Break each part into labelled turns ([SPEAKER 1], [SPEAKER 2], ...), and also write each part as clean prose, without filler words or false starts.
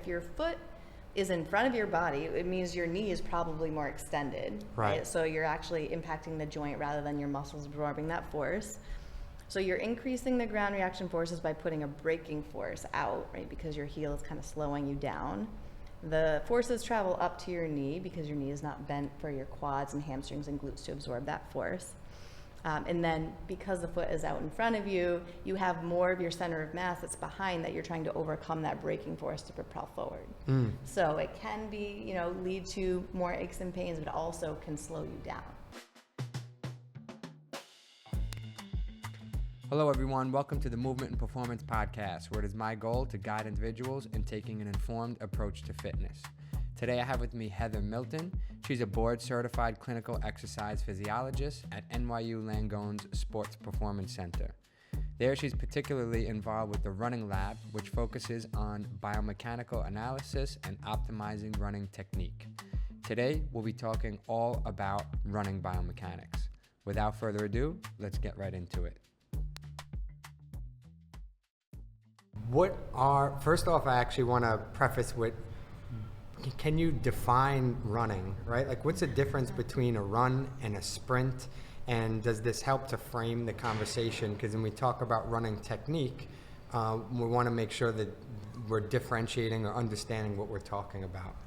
[SPEAKER 1] if your foot is in front of your body, it means your knee is probably more extended, right? So you're actually impacting the joint rather than your muscles absorbing that force. So you're increasing the ground reaction forces by putting a braking force out, right? Because your heel is kind of slowing you down. The forces travel up to your knee because your knee is not bent for your quads and hamstrings and glutes to absorb that force. And then because the foot is out in front of you, you have more of your center of mass that's behind that you're trying to overcome that braking force to propel forward. So it can be, lead to more aches and pains, but also can slow you down.
[SPEAKER 2] Hello everyone, welcome to the Movement and Performance Podcast, where it is my goal to guide individuals in taking an informed approach to fitness. Today I have with me Heather Milton. She's a board-certified clinical exercise physiologist at NYU Langone's Sports Performance Center. There she's particularly involved with the Running Lab, which focuses on biomechanical analysis and optimizing running technique. Today we'll be talking all about running biomechanics. Without further ado, let's get right into it. First off, I actually want to preface with, can you define running, right? Like, what's the difference between a run and a sprint? And does this help to frame the conversation? Because when we talk about running technique, we want to make sure that we're differentiating or understanding what we're talking about.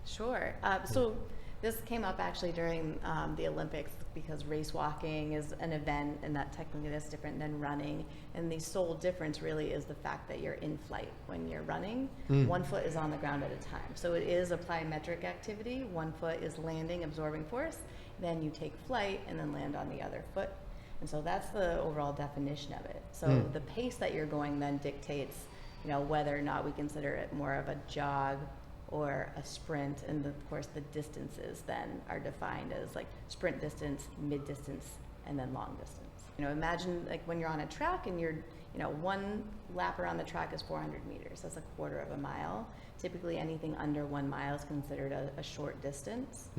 [SPEAKER 1] Sure. So this came up actually during the Olympics, because race walking is an event and that technically is different than running. And the sole difference really is the fact that you're in flight. When you're running, one foot is on the ground at a time. So it is a plyometric activity. One foot is landing, absorbing force. Then you take flight and then land on the other foot. And so that's the overall definition of it. So the pace that you're going then dictates, whether or not we consider it more of a jog or a sprint, and of course the distances then are defined as like sprint distance, mid distance, and then long distance. Imagine like when you're on a track and you're, one lap around the track is 400 meters. That's a quarter of a mile. Typically anything under 1 mile is considered a short distance.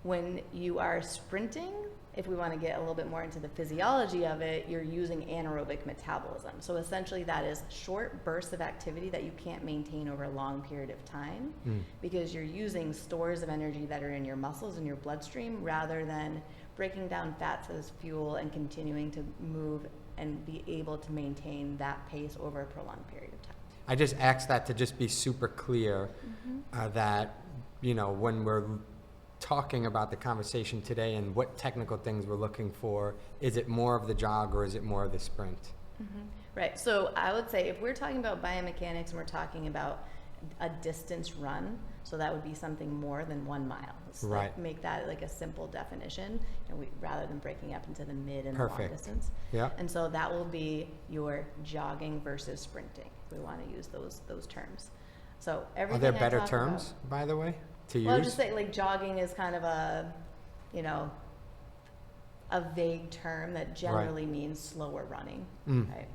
[SPEAKER 1] When you are sprinting, if we want to get a little bit more into the physiology of it, you're using anaerobic metabolism. So essentially that is short bursts of activity that you can't maintain over a long period of time because you're using stores of energy that are in your muscles and your bloodstream rather than breaking down fats as fuel and continuing to move and be able to maintain that pace over a prolonged period of time.
[SPEAKER 2] I just asked that to just be super clear that, when we're talking about the conversation today and what technical things we're looking for, is it more of the jog or is it more of the sprint?
[SPEAKER 1] Right. So I would say if we're talking about biomechanics and we're talking about a distance run, so that would be something more than 1 mile. Let's make that like a simple definition, rather than breaking up into the mid and the long distance. Yeah. And so that will be your jogging versus sprinting. We want to use those terms. So everything.
[SPEAKER 2] Are there better terms, by the way, to use?
[SPEAKER 1] Well, I'll just say like jogging is kind of a vague term that generally means slower running, right?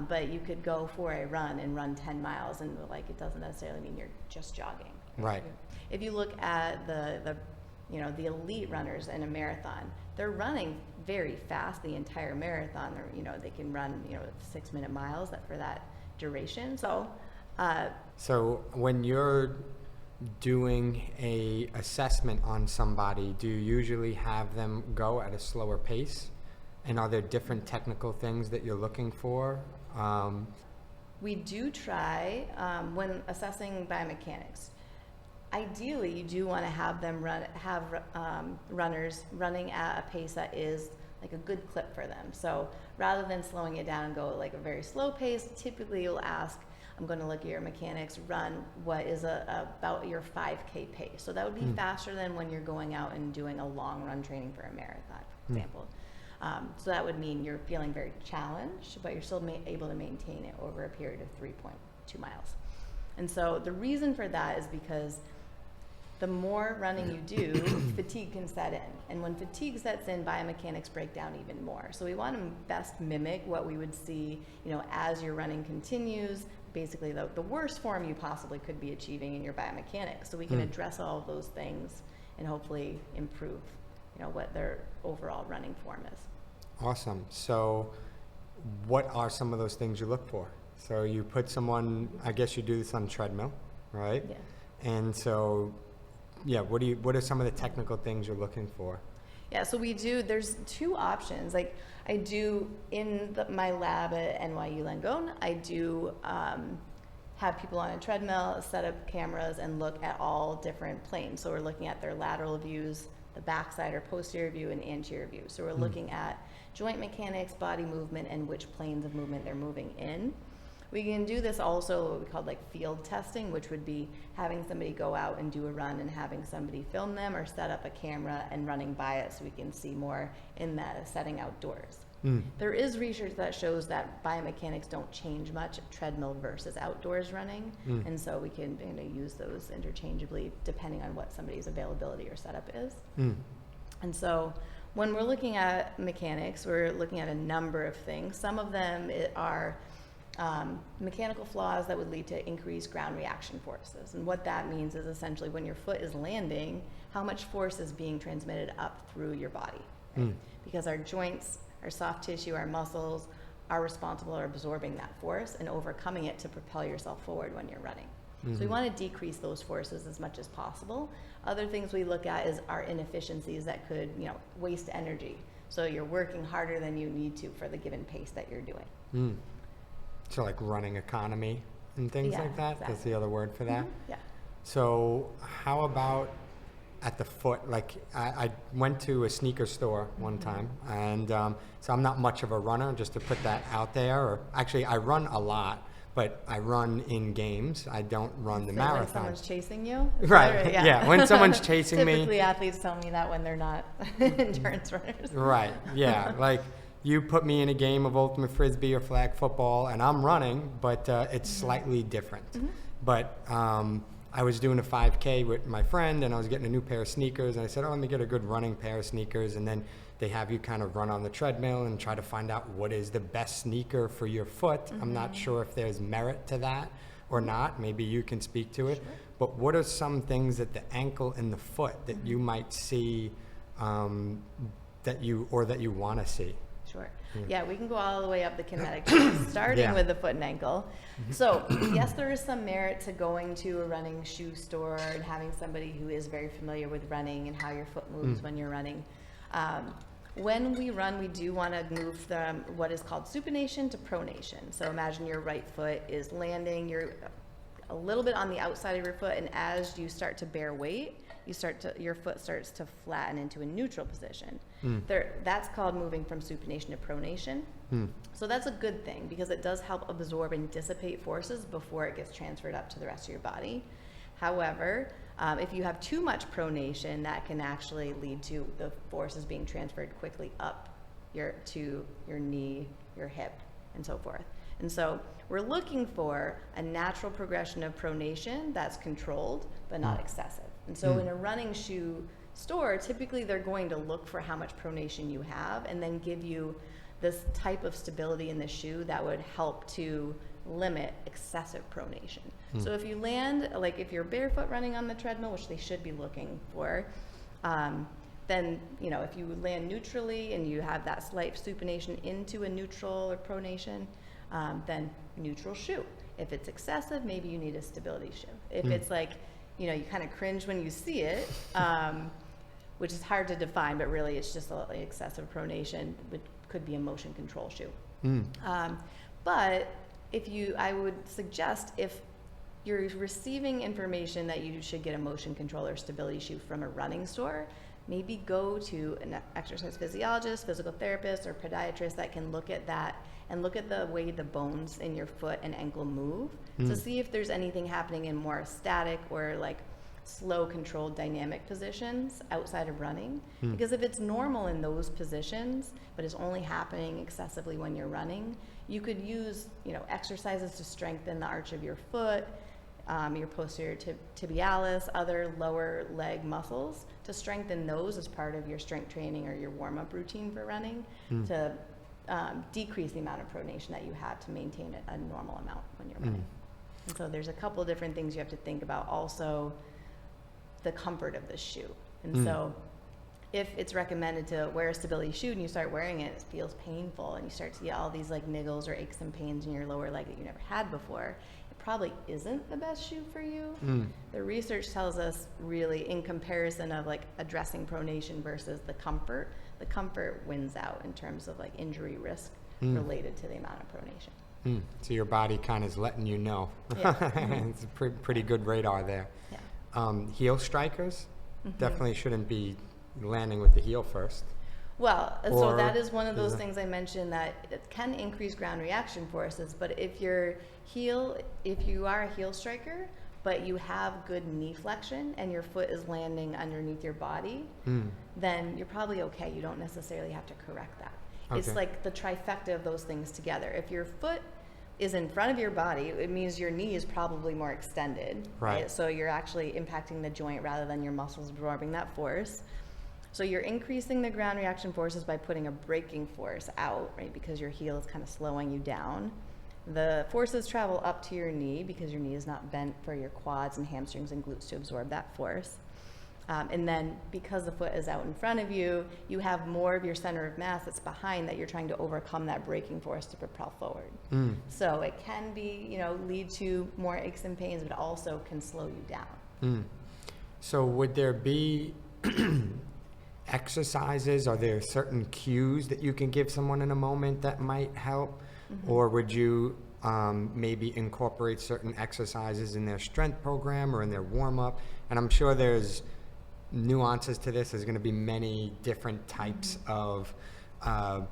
[SPEAKER 1] But you could go for a run and run 10 miles and it doesn't necessarily mean you're just jogging.
[SPEAKER 2] Right.
[SPEAKER 1] If you look at the elite runners in a marathon, they're running very fast the entire marathon. They can run 6-minute miles for that duration. So
[SPEAKER 2] when you're doing a assessment on somebody, do you usually have them go at a slower pace? And are there different technical things that you're looking for?
[SPEAKER 1] We do try when assessing biomechanics. Ideally, you do want to have them runners running at a pace that is like a good clip for them. So rather than slowing it down and go like a very slow pace, typically you'll ask, I'm going to look at your mechanics, run what is about your 5K pace. So that would be faster than when you're going out and doing a long run training for a marathon, for example. So that would mean you're feeling very challenged, but you're still able to maintain it over a period of 3.2 miles. And so the reason for that is because the more running you do, fatigue can set in. And when fatigue sets in, biomechanics break down even more. So we want to best mimic what we would see, as your running continues, basically the worst form you possibly could be achieving in your biomechanics. So we can address all of those things and hopefully improve, what their overall running form is.
[SPEAKER 2] Awesome. So what are some of those things you look for? So you put someone, I guess you do this on treadmill, right?
[SPEAKER 1] Yeah.
[SPEAKER 2] And so, yeah, what are some of the technical things you're looking for?
[SPEAKER 1] Yeah, so there's two options. Like I do in my lab at NYU Langone, I do have people on a treadmill, set up cameras, and look at all different planes. So we're looking at their lateral views, the backside or posterior view, and anterior view. So we're looking at joint mechanics, body movement, and which planes of movement they're moving in. We can do this also what we call like field testing, which would be having somebody go out and do a run and having somebody film them or set up a camera and running by it so we can see more in that setting outdoors. There is research that shows that biomechanics don't change much treadmill versus outdoors running, and so we can use those interchangeably depending on what somebody's availability or setup is. And so when we're looking at mechanics, we're looking at a number of things. Some of them are mechanical flaws that would lead to increased ground reaction forces. And what that means is essentially when your foot is landing, how much force is being transmitted up through your body. Right? Because our joints, our soft tissue, our muscles are responsible for absorbing that force and overcoming it to propel yourself forward when you're running. So we want to decrease those forces as much as possible. Other things we look at is our inefficiencies that could, waste energy. So you're working harder than you need to for the given pace that you're doing.
[SPEAKER 2] So like running economy and things like that?
[SPEAKER 1] Exactly.
[SPEAKER 2] That's the other word for that?
[SPEAKER 1] Yeah.
[SPEAKER 2] So how about at the foot? Like I went to a sneaker store one time, and so I'm not much of a runner, just to put that out there. Or actually, I run a lot, but I run in games. I don't run the marathon.
[SPEAKER 1] When someone's chasing you?
[SPEAKER 2] Right, yeah, when someone's chasing me.
[SPEAKER 1] Typically athletes tell me that when they're not endurance runners.
[SPEAKER 2] Right, yeah, like you put me in a game of ultimate frisbee or flag football and I'm running, but it's slightly different. But I was doing a 5K with my friend and I was getting a new pair of sneakers, and I said, let me get a good running pair of sneakers. And then they have you kind of run on the treadmill and try to find out what is the best sneaker for your foot. I'm not sure if there's merit to that or not. Maybe you can speak to it. Sure. But what are some things at the ankle and the foot that you might see that you want to see?
[SPEAKER 1] Sure. Yeah, we can go all the way up the kinetic chain, starting with the foot and ankle. So yes, there is some merit to going to a running shoe store and having somebody who is very familiar with running and how your foot moves when you're running. When we run, we do want to move from what is called supination to pronation. So imagine your right foot is landing, you're a little bit on the outside of your foot, and as you start to bear weight, your foot starts to flatten into a neutral position. That's called moving from supination to pronation. So that's a good thing because it does help absorb and dissipate forces before it gets transferred up to the rest of your body. However, if you have too much pronation, that can actually lead to the forces being transferred quickly up to your knee, your hip, and so forth. And so we're looking for a natural progression of pronation that's controlled but not excessive. And so in a running shoe store, typically they're going to look for how much pronation you have and then give you this type of stability in the shoe that would help to limit excessive pronation. So if you land, like if you're barefoot running on the treadmill, which they should be looking for, then, if you land neutrally and you have that slight supination into a neutral or pronation, then neutral shoe. If it's excessive, maybe you need a stability shoe. If it's like, you kind of cringe when you see it, which is hard to define, but really it's just excessive pronation, which could be a motion control shoe. But I would suggest if you're receiving information that you should get a motion control or stability shoe from a running store, maybe go to an exercise physiologist, physical therapist, or podiatrist that can look at that and look at the way the bones in your foot and ankle move to see if there's anything happening in more static or like slow controlled dynamic positions outside of running. Because if it's normal in those positions but is only happening excessively when you're running, you could use exercises to strengthen the arch of your foot, your posterior tibialis, other lower leg muscles, to strengthen those as part of your strength training or your warm-up routine for running to decrease the amount of pronation that you have to maintain a normal amount when you're running. And so there's a couple different things you have to think about. Also, the comfort of the shoe. And so if it's recommended to wear a stability shoe and you start wearing it, it feels painful and you start to get all these like niggles or aches and pains in your lower leg that you never had before, it probably isn't the best shoe for you.
[SPEAKER 2] Mm.
[SPEAKER 1] The research tells us really in comparison of like addressing pronation versus the comfort wins out in terms of like injury risk related to the amount of pronation.
[SPEAKER 2] So your body kind of is letting you know.
[SPEAKER 1] Yeah.
[SPEAKER 2] It's a pretty good radar there.
[SPEAKER 1] Yeah.
[SPEAKER 2] Heel strikers definitely shouldn't be landing with the heel first.
[SPEAKER 1] Well, so
[SPEAKER 2] Or
[SPEAKER 1] that is one of those
[SPEAKER 2] is it-
[SPEAKER 1] things I mentioned, that it can increase ground reaction forces, but if you are a heel striker, but you have good knee flexion and your foot is landing underneath your body, then you're probably okay. You don't necessarily have to correct that. It's
[SPEAKER 2] Okay.
[SPEAKER 1] like the trifecta of those things together. If your foot is in front of your body, it means your knee is probably more extended,
[SPEAKER 2] Right.
[SPEAKER 1] So you're actually impacting the joint rather than your muscles absorbing that force. So you're increasing the ground reaction forces by putting a braking force out, right? Because your heel is kind of slowing you down. The forces travel up to your knee because your knee is not bent for your quads and hamstrings and glutes to absorb that force. And then because the foot is out in front of you, you have more of your center of mass that's behind that you're trying to overcome that braking force to propel forward. So it can be, lead to more aches and pains, but also can slow you down.
[SPEAKER 2] So would there be exercises? Are there certain cues that you can give someone in a moment that might help? Or would you maybe incorporate certain exercises in their strength program or in their warm-up? And I'm sure there's nuances to this. There's going to be many different types of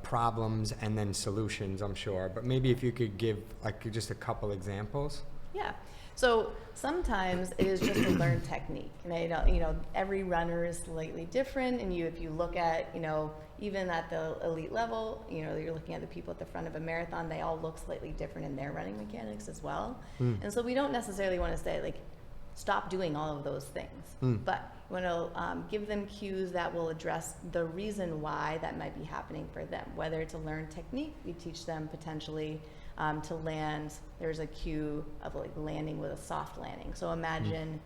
[SPEAKER 2] problems and then solutions, I'm sure. But maybe if you could give like just a couple examples.
[SPEAKER 1] Yeah. So sometimes it is just a learned technique, and every runner is slightly different. And if you look at, even at the elite level, you're looking at the people at the front of a marathon, they all look slightly different in their running mechanics as well. And so we don't necessarily want to say like, stop doing all of those things, but we want to give them cues that will address the reason why that might be happening for them. Whether it's a learned technique, we teach them potentially to land. There's a cue of like landing with a soft landing. So imagine,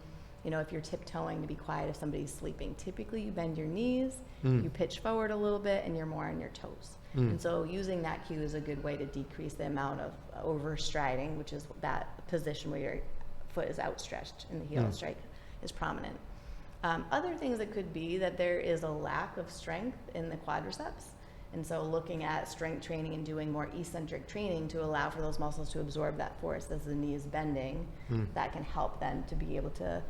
[SPEAKER 1] if you're tiptoeing to be quiet if somebody's sleeping, typically you bend your knees, you pitch forward a little bit, and you're more on your toes. And so using that cue is a good way to decrease the amount of overstriding, which is that position where your foot is outstretched and the heel strike is prominent. Other things it could be that there is a lack of strength in the quadriceps. And so looking at strength training and doing more eccentric training to allow for those muscles to absorb that force as the knee is bending, that can help then to be able to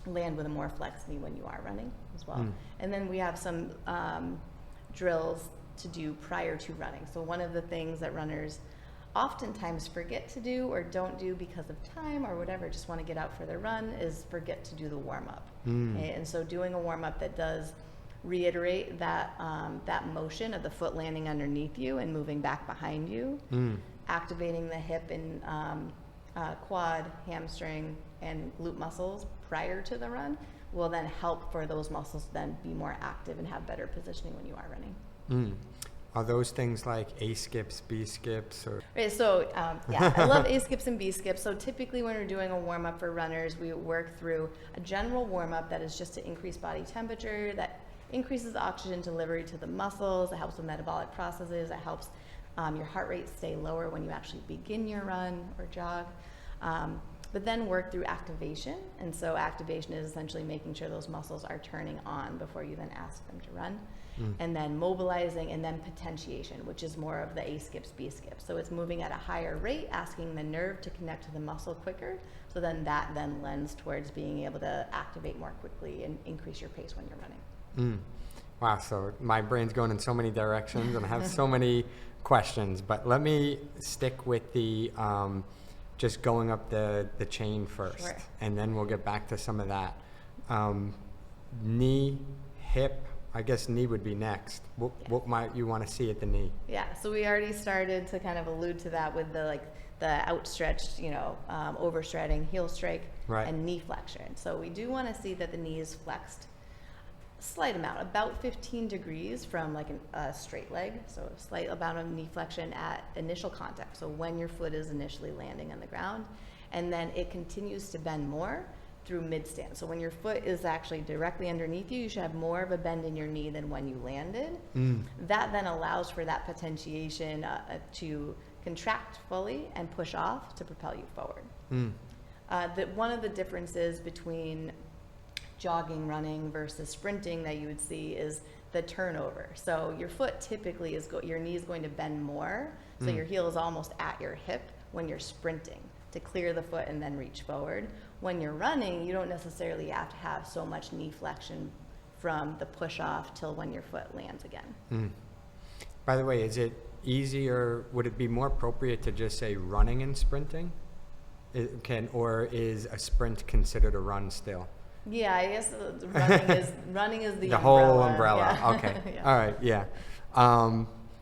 [SPEAKER 1] land with a more flexed knee when you are running as well. And then we have some drills to do prior to running. So one of the things that runners oftentimes forget to do or don't do because of time or whatever, just want to get out for their run, is forget to do the warm-up. And so doing a warm-up that does reiterate that that motion of the foot landing underneath you and moving back behind you, activating the hip and quad, hamstring, and glute muscles prior to the run will then help for those muscles to then be more active and have better positioning when you are running.
[SPEAKER 2] Are those things like A skips, B skips, or?
[SPEAKER 1] Right, so yeah, I love A skips and B skips. So typically when we're doing a warm up for runners, we work through a general warm up that is just to increase body temperature, that increases oxygen delivery to the muscles, it helps with metabolic processes, it helps your heart rate stay lower when you actually begin your run or jog. But then work through activation. And so activation is essentially making sure those muscles are turning on before you then ask them to run. And then mobilizing, and then potentiation, which is more of the A skips, B skips. So it's moving at a higher rate, asking the nerve to connect to the muscle quicker. So then that then lends towards being able to activate more quickly and increase your pace when you're running.
[SPEAKER 2] Wow, so my brain's going in so many directions and I have so many questions, but let me stick with the just going up the chain first.
[SPEAKER 1] Sure.
[SPEAKER 2] And then we'll get back to some of that. Knee, hip, I guess knee would be next. What might you want to see at the knee?
[SPEAKER 1] Yeah, so we already started to kind of allude to that with the outstretched, overstriding heel strike and knee flexion. So we do want to see that the knee is flexed a slight amount, about 15 degrees from like a straight leg. So a slight amount of knee flexion at initial contact. So when your foot is initially landing on the ground, and then it continues to bend more through mid-stand. So when your foot is actually directly underneath you, you should have more of a bend in your knee than when you landed. That then allows for that potentiation to contract fully and push off to propel you forward.
[SPEAKER 2] Mm.
[SPEAKER 1] One of the differences between jogging, running versus sprinting that you would see is the turnover. So your foot typically your knee is going to bend more, so your heel is almost at your hip when you're sprinting to clear the foot and then reach forward. When you're running, you don't necessarily have to have so much knee flexion from the push off till when your foot lands again.
[SPEAKER 2] Mm. By the way, is it easier, would it be more appropriate to just say running and sprinting? Or is a sprint considered a run still?
[SPEAKER 1] Yeah, I guess running is the umbrella.
[SPEAKER 2] Whole umbrella.
[SPEAKER 1] Yeah.
[SPEAKER 2] Okay.
[SPEAKER 1] Yeah.
[SPEAKER 2] All right. Yeah.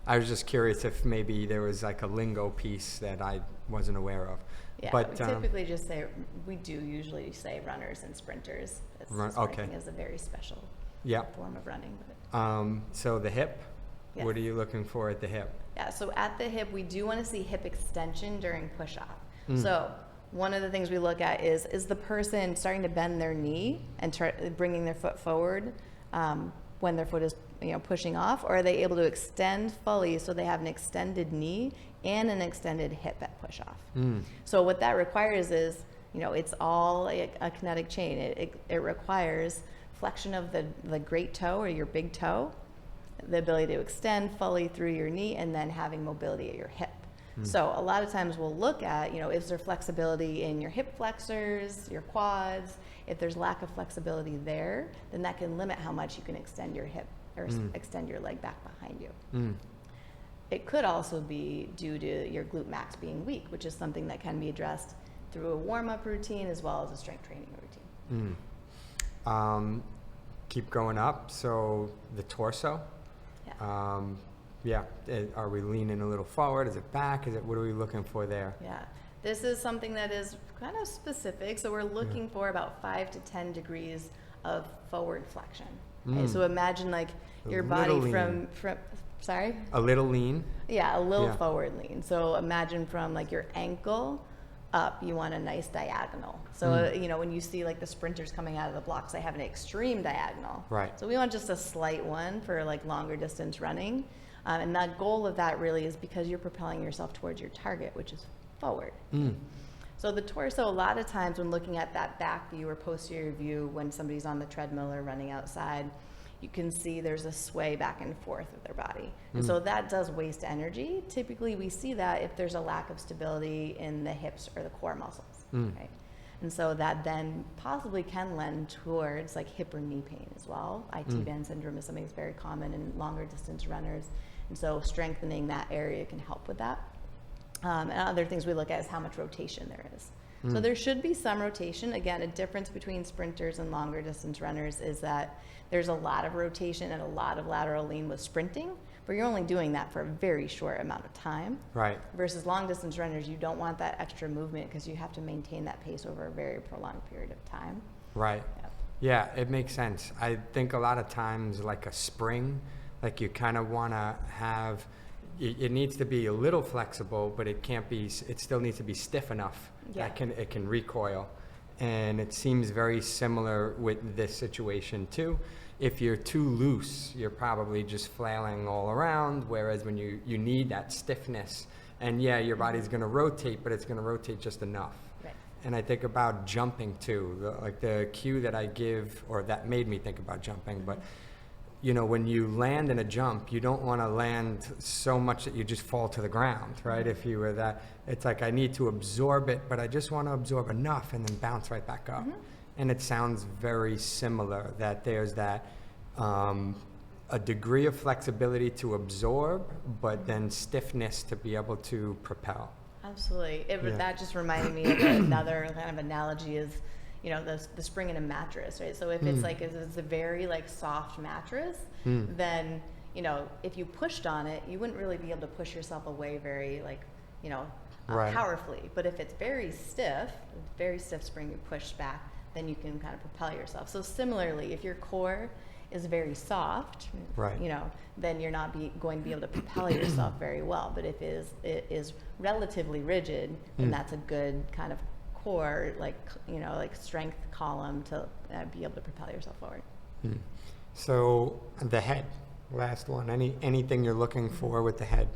[SPEAKER 2] I was just curious if maybe there was like a lingo piece that I wasn't aware of.
[SPEAKER 1] Yeah,
[SPEAKER 2] but
[SPEAKER 1] we typically just say, we do usually say runners and sprinters. Sprinting is a very special form of running. But.
[SPEAKER 2] So the hip,
[SPEAKER 1] Yes.
[SPEAKER 2] What are you looking for at the hip?
[SPEAKER 1] Yeah, so at the hip, we do want to see hip extension during push-off.
[SPEAKER 2] Mm.
[SPEAKER 1] So one of the things we look at is the person starting to bend their knee and bringing their foot forward when their foot is pushing off, or are they able to extend fully so they have an extended knee and an extended hip at push-off?
[SPEAKER 2] Mm.
[SPEAKER 1] So what that requires is, it's all a kinetic chain. It requires flexion of the great toe or your big toe, the ability to extend fully through your knee, and then having mobility at your hip. So a lot of times we'll look at, is there flexibility in your hip flexors, your quads? If there's lack of flexibility there, then that can limit how much you can extend your hip or extend your leg back behind you.
[SPEAKER 2] Mm.
[SPEAKER 1] It could also be due to your glute max being weak, which is something that can be addressed through a warm-up routine as well as a strength training routine.
[SPEAKER 2] Mm. Keep going up. So the torso.
[SPEAKER 1] Yeah.
[SPEAKER 2] Are we leaning a little forward? Is it back? What are we looking for there?
[SPEAKER 1] Yeah. This is something that is kind of specific. So we're looking for about 5 to 10 degrees of forward flexion. Okay, so imagine like your body from sorry?
[SPEAKER 2] A little lean.
[SPEAKER 1] Yeah, a little forward lean. So imagine from like your ankle up, you want a nice diagonal. So, when you see like the sprinters coming out of the blocks, they have an extreme diagonal.
[SPEAKER 2] Right.
[SPEAKER 1] So we want just a slight one for like longer distance running. And the goal of that really is because you're propelling yourself towards your target, which is forward.
[SPEAKER 2] Mm.
[SPEAKER 1] So the torso, a lot of times when looking at that back view or posterior view, when somebody's on the treadmill or running outside, you can see there's a sway back and forth of their body. And so that does waste energy. Typically we see that if there's a lack of stability in the hips or the core muscles. Right? And so that then possibly can lend towards like hip or knee pain as well. IT band syndrome is something that's very common in longer distance runners. And so strengthening that area can help with that. And other things we look at is how much rotation there is. So there should be some rotation. Again, a difference between sprinters and longer distance runners is that there's a lot of rotation and a lot of lateral lean with sprinting, but you're only doing that for a very short amount of time.
[SPEAKER 2] Right.
[SPEAKER 1] Versus long distance runners, you don't want that extra movement because you have to maintain that pace over a very prolonged period of time.
[SPEAKER 2] Right.
[SPEAKER 1] Yep.
[SPEAKER 2] Yeah, it makes sense. I think a lot of times like a spring, like you kind of want to have, it needs to be a little flexible, but it still needs to be stiff enough that it can recoil. And it seems very similar with this situation too. If you're too loose, you're probably just flailing all around, whereas when you need that stiffness, and your body's going to rotate, but it's going to rotate just enough.
[SPEAKER 1] Right.
[SPEAKER 2] And I think about jumping too, like the cue that I give, or that made me think about jumping, but when you land in a jump, you don't want to land so much that you just fall to the ground, right? If you were that, it's like I need to absorb it, but I just want to absorb enough and then bounce right back up. And it sounds very similar, that there's that a degree of flexibility to absorb, but then stiffness to be able to propel.
[SPEAKER 1] Absolutely. That just reminded me of another kind of analogy is, the spring in a mattress, right? So if it's like, it's a very like soft mattress, then, if you pushed on it, you wouldn't really be able to push yourself away very like,
[SPEAKER 2] Right.
[SPEAKER 1] powerfully. But if it's very stiff spring you push back, then you can kind of propel yourself. So similarly, if your core is very soft,
[SPEAKER 2] Right.
[SPEAKER 1] Then you're not going to be able to propel yourself very well. But if it is relatively rigid, then that's a good kind of core, like strength column to be able to propel yourself forward.
[SPEAKER 2] So the head, last one. Anything you're looking for with the head?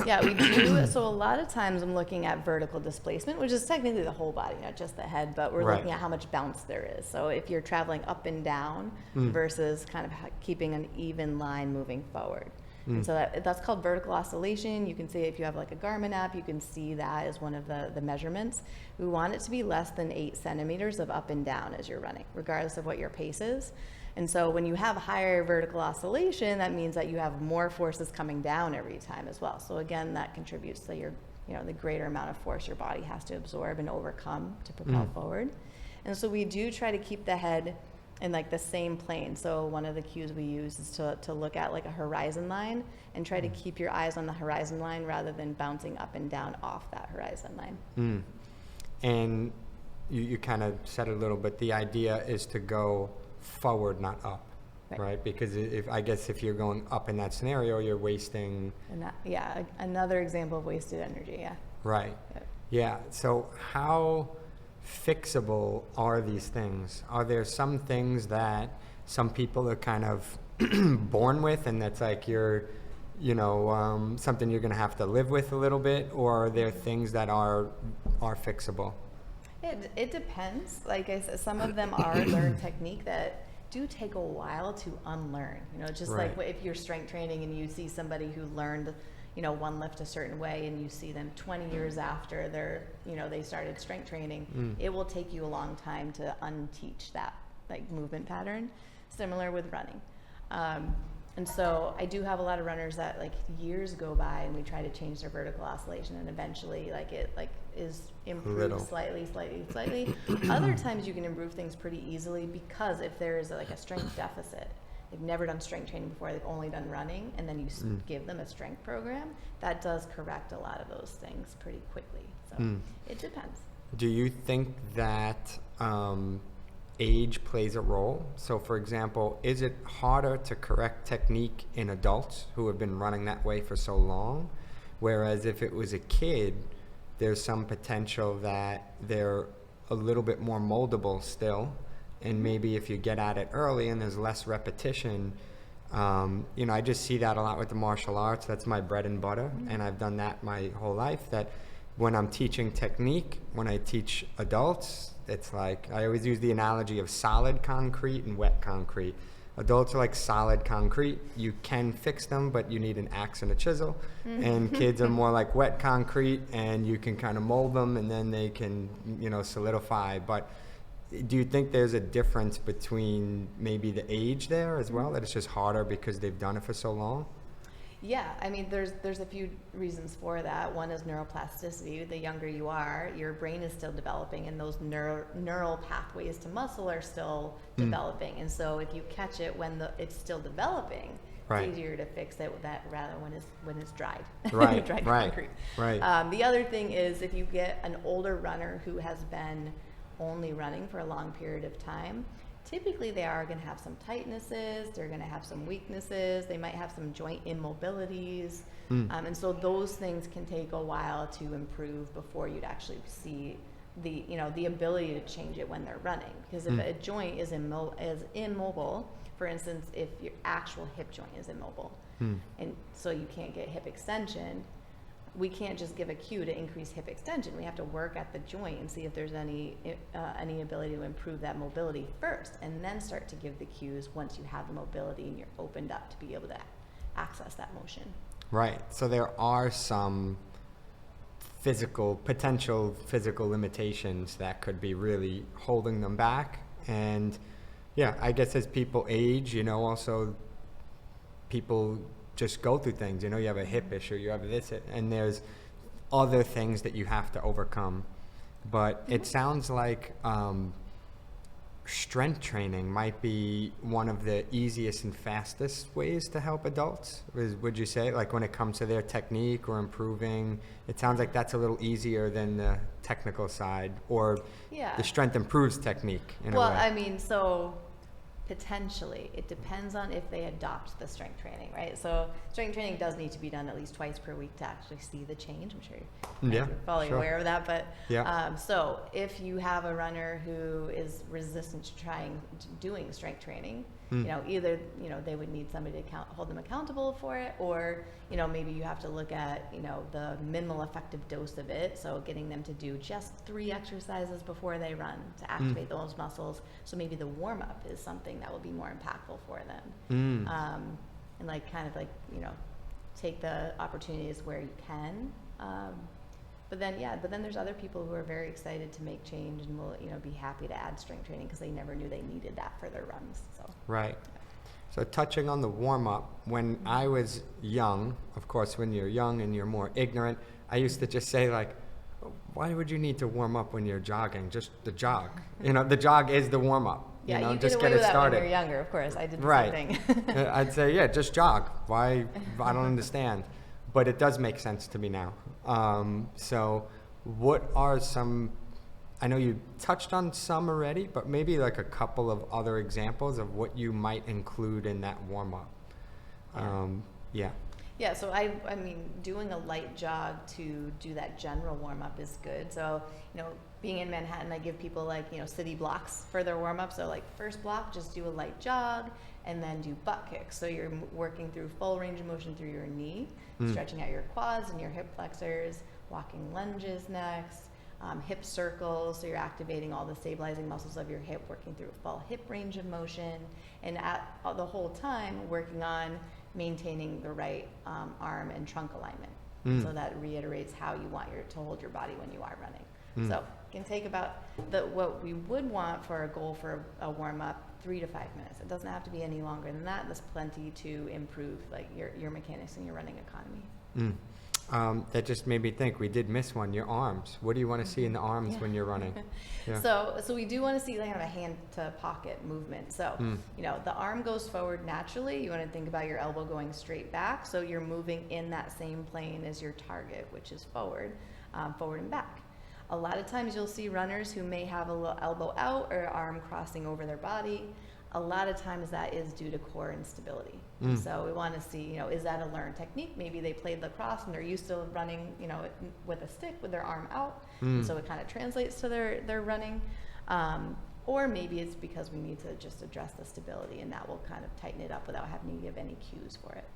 [SPEAKER 1] Yeah, we do. So a lot of times I'm looking at vertical displacement, which is technically the whole body, not just the head, but we're
[SPEAKER 2] Right.
[SPEAKER 1] looking at how much bounce there is. So if you're traveling up and down versus kind of keeping an even line moving forward. And so that's called vertical oscillation. You can see if you have like a Garmin app, you can see that as one of the measurements. We want it to be less than 8 centimeters of up and down as you're running, regardless of what your pace is. And so when you have higher vertical oscillation, that means that you have more forces coming down every time as well. So again, that contributes to your, the greater amount of force your body has to absorb and overcome to propel forward. And so we do try to keep the head in like the same plane. So one of the cues we use is to look at like a horizon line and try to keep your eyes on the horizon line rather than bouncing up and down off that horizon line.
[SPEAKER 2] And you kind of said it a little bit, the idea is to go forward, not up, right? Because if you're going up in that scenario, you're wasting.
[SPEAKER 1] And that, another example of wasted energy,
[SPEAKER 2] Right.
[SPEAKER 1] Yep.
[SPEAKER 2] Yeah. So how fixable are these things? Are there some things that some people are kind of born with, and that's like something you're going to have to live with a little bit, or are there things that are fixable?
[SPEAKER 1] It depends. Like I said, some of them are learned technique that do take a while to unlearn. Just
[SPEAKER 2] Right.
[SPEAKER 1] like if you're strength training and you see somebody who learned, one lift a certain way, and you see them 20 years after they started strength training, it will take you a long time to unteach that like movement pattern. Similar with running. And so I do have a lot of runners that like years go by and we try to change their vertical oscillation, and eventually it is improved slightly. Other times you can improve things pretty easily, because if there is like a strength deficit, they've never done strength training before, they've only done running, and then you give them a strength program, that does correct a lot of those things pretty quickly. So it depends.
[SPEAKER 2] Do you think that age plays a role? So for example, is it harder to correct technique in adults who have been running that way for so long? Whereas if it was a kid, there's some potential that they're a little bit more moldable still. And maybe if you get at it early and there's less repetition, I just see that a lot with the martial arts. That's my bread and butter. And I've done that my whole life, that when I'm teaching technique, when I teach adults, it's like, I always use the analogy of solid concrete and wet concrete. Adults are like solid concrete. You can fix them, but you need an axe and a chisel. And kids are more like wet concrete, and you can kind of mold them and then they can, solidify. But do you think there's a difference between maybe the age there as well, that it's just harder because they've done it for so long?
[SPEAKER 1] Yeah, I mean, there's a few reasons for that. One is neuroplasticity. The younger you are, your brain is still developing, and those neural pathways to muscle are still developing. And so if you catch it when it's still developing,
[SPEAKER 2] Right.
[SPEAKER 1] it's easier to fix it rather when it's dried.
[SPEAKER 2] Right,
[SPEAKER 1] dried
[SPEAKER 2] right,
[SPEAKER 1] concrete.
[SPEAKER 2] right.
[SPEAKER 1] The other thing is, if you get an older runner who has been only running for a long period of time, typically they are going to have some tightnesses, they're going to have some weaknesses, they might have some joint immobilities, and so those things can take a while to improve before you'd actually see the ability to change it when they're running. Because if a joint is immobile, for instance, if your actual hip joint is immobile, and so you can't get hip extension, we can't just give a cue to increase hip extension. We have to work at the joint and see if there's any ability to improve that mobility first, and then start to give the cues once you have the mobility and you're opened up to be able to access that motion.
[SPEAKER 2] Right. So there are some potential physical limitations that could be really holding them back. And yeah, I guess as people age, also people just go through things. You have a hip issue, you have this, and there's other things that you have to overcome. But it sounds like strength training might be one of the easiest and fastest ways to help adults. Would you say, like when it comes to their technique or improving, it sounds like that's a little easier than the technical side, or the strength improves technique in a way.
[SPEAKER 1] I mean, so Potentially. It depends on if they adopt the strength training, right? So strength training does need to be done at least twice per week to actually see the change. I'm sure you're probably aware of that. But so if you have a runner who is resistant to doing strength training, either they would need somebody to hold them accountable for it, or maybe you have to look at the minimal effective dose of it. So getting them to do just 3 exercises before they run to activate those muscles. So maybe the warm up is something that will be more impactful for them. And take the opportunities where you can. But then there's other people who are very excited to make change and will be happy to add strength training because they never knew they needed that for their runs. So
[SPEAKER 2] right. So touching on the warm up, when I was young, of course, when you're young and you're more ignorant, I used to just say like, why would you need to warm up when you're jogging? Just the jog. The jog is the warm up.
[SPEAKER 1] Yeah, you
[SPEAKER 2] just
[SPEAKER 1] get away
[SPEAKER 2] get
[SPEAKER 1] with
[SPEAKER 2] it
[SPEAKER 1] that
[SPEAKER 2] started.
[SPEAKER 1] when you're younger, of course. I did the same thing.
[SPEAKER 2] I'd say, just jog. Why? I don't understand. But it does make sense to me now. So what are some, I know you touched on some already, but maybe like a couple of other examples of what you might include in that warm-up.
[SPEAKER 1] Yeah, so I mean, doing a light jog to do that general warm-up is good. So, being in Manhattan, I give people city blocks for their warm-up. So first block, just do a light jog and then do butt kicks. So you're working through full range of motion through your knee, stretching out your quads and your hip flexors, walking lunges next, hip circles. So you're activating all the stabilizing muscles of your hip, working through a full hip range of motion, and the whole time working on maintaining the right arm and trunk alignment. So that reiterates how you want to hold your body when you are running. So it can take about what we would want for a goal for a warm-up, 3 to 5 minutes. It doesn't have to be any longer than that. There's plenty to improve your mechanics and your running economy.
[SPEAKER 2] That just made me think, we did miss one, your arms. What do you want to see in the arms when you're running? Yeah.
[SPEAKER 1] So we do want to see kind of a hand to pocket movement. So, the arm goes forward naturally. You want to think about your elbow going straight back. So you're moving in that same plane as your target, which is forward and back. A lot of times you'll see runners who may have a little elbow out or arm crossing over their body. A lot of times that is due to core instability. So we want to see, is that a learned technique? Maybe they played lacrosse and they're used to running, with a stick with their arm out. So it kind of translates to their running. Or maybe it's because we need to just address the stability, and that will kind of tighten it up without having to give any cues for it.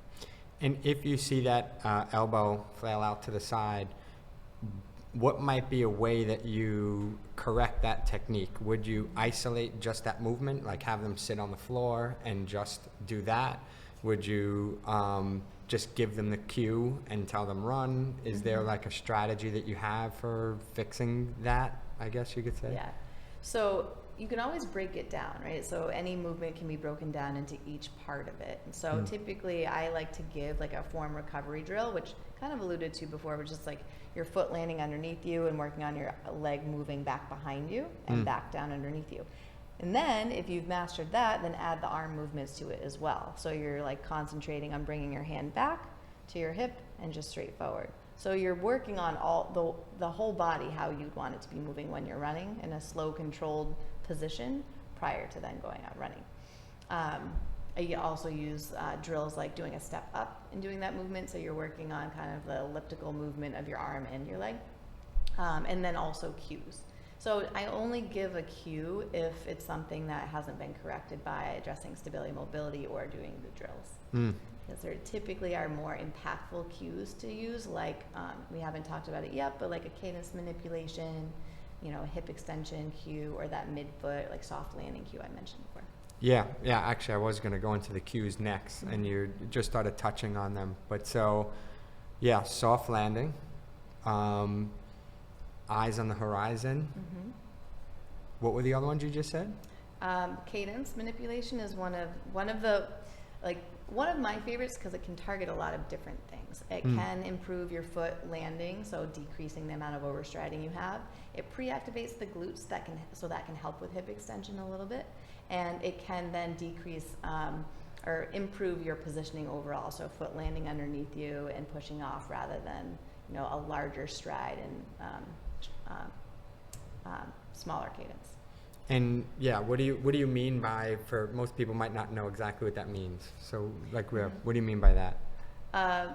[SPEAKER 2] And if you see that elbow flail out to the side, what might be a way that you correct that technique? Would you isolate just that movement, like have them sit on the floor and just do that? Would you just give them the cue and tell them run? Is there like a strategy that you have for fixing that, I guess you could say?
[SPEAKER 1] Yeah. So you can always break it down, right? So any movement can be broken down into each part of it. And so typically I like to give like a form recovery drill, which kind of alluded to before, which is like your foot landing underneath you and working on your leg moving back behind you and back down underneath you. And then if you've mastered that, then add the arm movements to it as well. So you're like concentrating on bringing your hand back to your hip and just straight forward. So you're working on all the whole body, how you'd want it to be moving when you're running in a slow, controlled position prior to then going out running. I also use drills like doing a step up and doing that movement. So you're working on kind of the elliptical movement of your arm and your leg. And then also cues. So I only give a cue if it's something that hasn't been corrected by addressing stability, mobility, or doing the drills. Because there typically are more impactful cues to use, like we haven't talked about it yet, but like a cadence manipulation, a hip extension cue, or that midfoot, like soft landing cue I mentioned before.
[SPEAKER 2] Yeah, actually I was going to go into the cues next, and you just started touching on them. But so, yeah, soft landing, eyes on the horizon. What were the other ones you just said?
[SPEAKER 1] Cadence manipulation is one of my favorites because it can target a lot of different things. It can improve your foot landing, so decreasing the amount of overstriding you have. It pre-activates the glutes that can help with hip extension a little bit, and it can then decrease or improve your positioning overall. So foot landing underneath you and pushing off rather than a larger stride and smaller cadence.
[SPEAKER 2] And yeah, what do you mean by, for most people might not know exactly what that means. So like, what do you mean by that?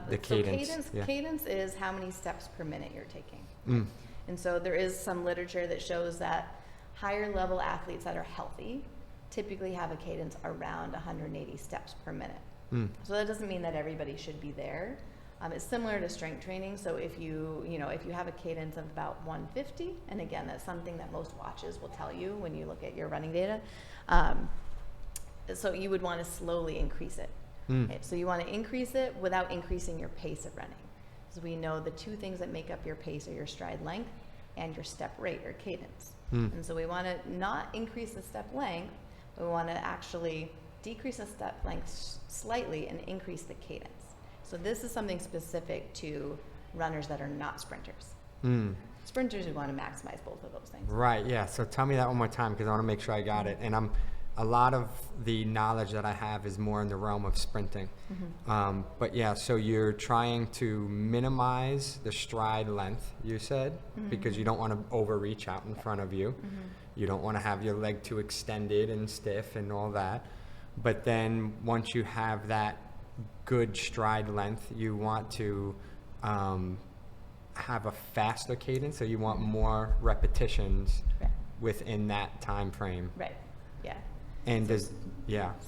[SPEAKER 2] The cadence.
[SPEAKER 1] Cadence is how many steps per minute you're taking.
[SPEAKER 2] Mm.
[SPEAKER 1] And so there is some literature that shows that higher level athletes that are healthy typically have a cadence around 180 steps per minute.
[SPEAKER 2] Mm.
[SPEAKER 1] So that doesn't mean that everybody should be there. It's similar to strength training. So if you have a cadence of about 150, and again, that's something that most watches will tell you when you look at your running data. So you would want to slowly increase it.
[SPEAKER 2] Mm.
[SPEAKER 1] Okay, so you want to increase it without increasing your pace of running. So we know the two things that make up your pace are your stride length and your step rate or cadence.
[SPEAKER 2] Mm.
[SPEAKER 1] And so we want to not increase the step length, we want to actually decrease the step length slightly and increase the cadence. So this is something specific to runners that are not sprinters.
[SPEAKER 2] Mm.
[SPEAKER 1] Sprinters, we want to maximize both of those things.
[SPEAKER 2] Right, yeah. So tell me that one more time, because I want to make sure I got it. And a lot of the knowledge that I have is more in the realm of sprinting. Mm-hmm. But yeah, so you're trying to minimize the stride length, you said, mm-hmm. because you don't want to overreach out in front of you. Mm-hmm. You don't want to have your leg too extended and stiff and all that. But then once you have that good stride length, you want to have a faster cadence, so you want more repetitions
[SPEAKER 1] right.
[SPEAKER 2] within that time frame.
[SPEAKER 1] Right, yeah.
[SPEAKER 2] And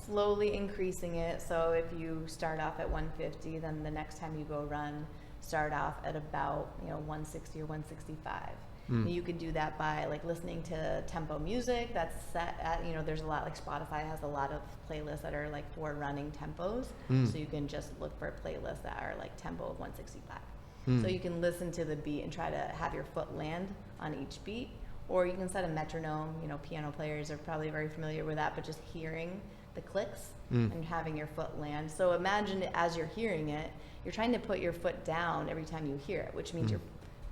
[SPEAKER 1] slowly increasing it. So if you start off at 150, then the next time you go run, start off at about 160 or 165. Mm. You could do that by like listening to tempo music that's set at, there's a lot, like Spotify has a lot of playlists that are like for running tempos. Mm. So you can just look for playlists that are like tempo of 165. Mm. So you can listen to the beat and try to have your foot land on each beat. Or you can set a metronome. Piano players are probably very familiar with that, but just hearing the clicks and having your foot land. So imagine as you're hearing it, you're trying to put your foot down every time you hear it, which means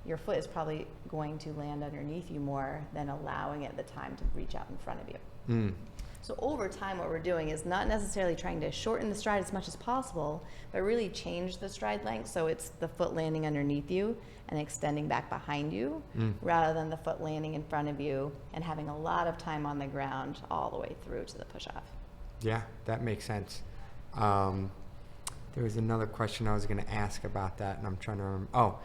[SPEAKER 1] your foot is probably going to land underneath you more than allowing it the time to reach out in front of you. Mm. So over time, what we're doing is not necessarily trying to shorten the stride as much as possible, but really change the stride length so it's the foot landing underneath you and extending back behind you, rather than the foot landing in front of you and having a lot of time on the ground all the way through to the push-off.
[SPEAKER 2] Yeah, that makes sense. There was another question I was going to ask about that, and I'm trying to remember. Oh,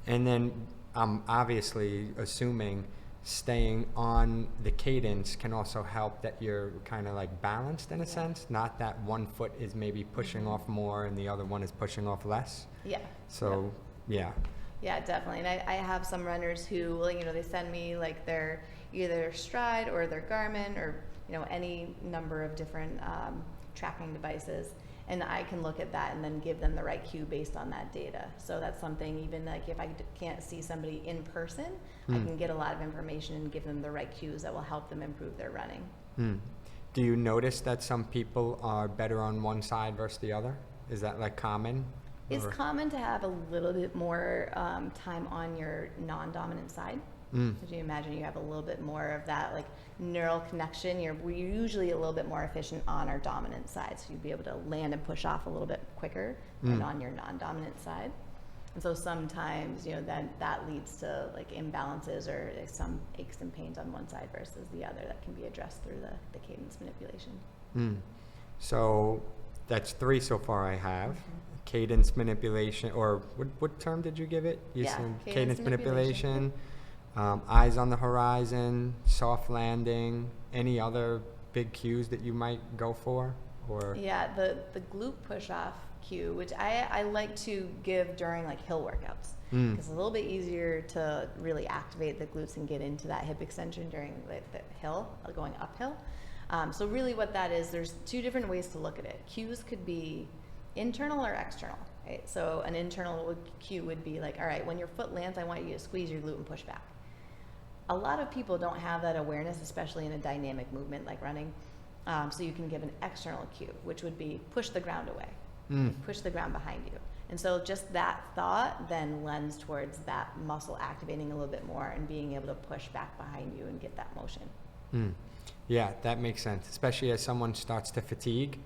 [SPEAKER 2] and then I'm obviously assuming staying on the cadence can also help that you're kind of like balanced in a sense, not that one foot is maybe pushing off more and the other one is pushing off less.
[SPEAKER 1] Yeah.
[SPEAKER 2] So, yeah.
[SPEAKER 1] Yeah, definitely. And I have some runners who, they send me like their either stride or their Garmin or, any number of different tracking devices. And I can look at that and then give them the right cue based on that data. So that's something, even like if I can't see somebody in person, I can get a lot of information and give them the right cues that will help them improve their running.
[SPEAKER 2] Do you notice that some people are better on one side versus the other? Is that like common?
[SPEAKER 1] It's common to have a little bit more time on your non-dominant side. As you imagine, you have a little bit more of that like neural connection. We're usually a little bit more efficient on our dominant side, so you'd be able to land and push off a little bit quicker than on your non-dominant side. And so sometimes, that leads to like imbalances or some aches and pains on one side versus the other that can be addressed through the cadence manipulation.
[SPEAKER 2] So that's 3 so far I have. Cadence manipulation, or what term did you give it? You said cadence manipulation. Eyes on the horizon, soft landing, any other big cues that you might go for? Or
[SPEAKER 1] yeah, the glute push-off cue, which I like to give during like hill workouts, because it's a little bit easier to really activate the glutes and get into that hip extension during the hill, going uphill. So really what that is, there's 2 different ways to look at it. Cues could be internal or external. Right? So an internal cue would be like, all right, when your foot lands, I want you to squeeze your glute and push back. A lot of people don't have that awareness, especially in a dynamic movement like running. So you can give an external cue, which would be push the ground away, push the ground behind you. And so just that thought then lends towards that muscle activating a little bit more and being able to push back behind you and get that motion.
[SPEAKER 2] Yeah, that makes sense, especially as someone starts to fatigue.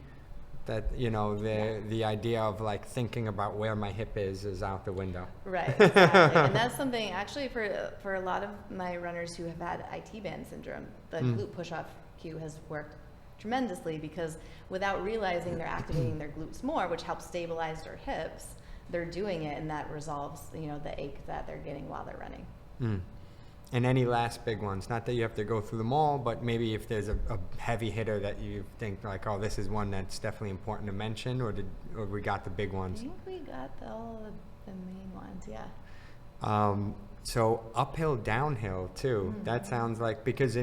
[SPEAKER 2] that, the idea of like thinking about where my hip is out the window.
[SPEAKER 1] Right, exactly. And that's something actually for a lot of my runners who have had IT band syndrome, the glute push-off cue has worked tremendously, because without realizing they're activating their glutes more, which helps stabilize their hips, they're doing it, and that resolves, the ache that they're getting while they're running.
[SPEAKER 2] And any last big ones? Not that you have to go through them all, but maybe if there's a heavy hitter that you think like, oh, this is one that's definitely important to mention, or we got the big ones?
[SPEAKER 1] I think we got all the main ones, yeah.
[SPEAKER 2] So uphill, downhill too. That sounds like, because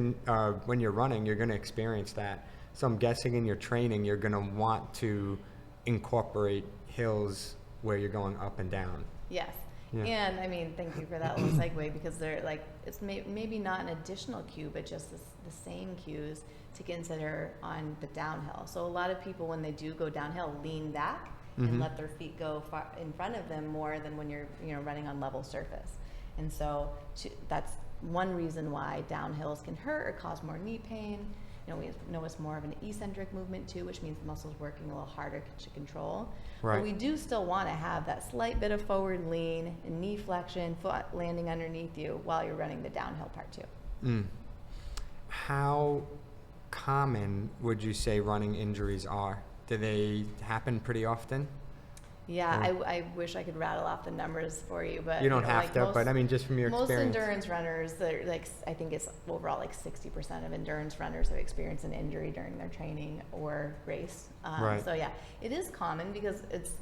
[SPEAKER 2] when you're running, you're going to experience that. So I'm guessing in your training, you're going to want to incorporate hills where you're going up and down.
[SPEAKER 1] Yes.
[SPEAKER 2] Yeah.
[SPEAKER 1] And I mean, thank you for that little segue, because they're like, it's maybe not an additional cue, but just the same cues to consider on the downhill. So a lot of people, when they do go downhill, lean back and let their feet go far in front of them more than when you're running on level surface. And so that's one reason why downhills can hurt or cause more knee pain. We know it's more of an eccentric movement too, which means the muscle's working a little harder to control.
[SPEAKER 2] Right.
[SPEAKER 1] But we do still want to have that slight bit of forward lean and knee flexion, foot landing underneath you while you're running the downhill part too.
[SPEAKER 2] How common would you say running injuries are? Do they happen pretty often?
[SPEAKER 1] Yeah, I wish I could rattle off the numbers for you, but
[SPEAKER 2] you don't have to. But I mean, just from your experience.
[SPEAKER 1] Most endurance runners, I think it's overall like 60% of endurance runners have experienced an injury during their training or race.
[SPEAKER 2] Right.
[SPEAKER 1] So yeah, it is common, because it's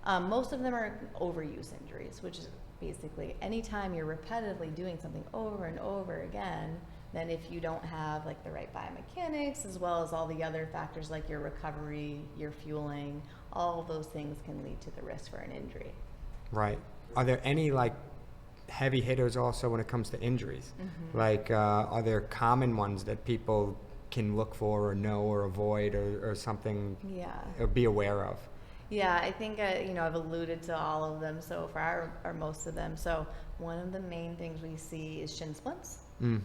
[SPEAKER 1] most of them are overuse injuries, which is basically anytime you're repetitively doing something over and over again. Then if you don't have like the right biomechanics, as well as all the other factors like your recovery, your fueling, all of those things can lead to the risk for an injury.
[SPEAKER 2] Right. Are there any like heavy hitters also when it comes to injuries? Like, are there common ones that people can look for or know or avoid or something?
[SPEAKER 1] Yeah.
[SPEAKER 2] Or be aware of?
[SPEAKER 1] Yeah, I think I've alluded to all of them so far, or most of them. So one of the main things we see is shin splints.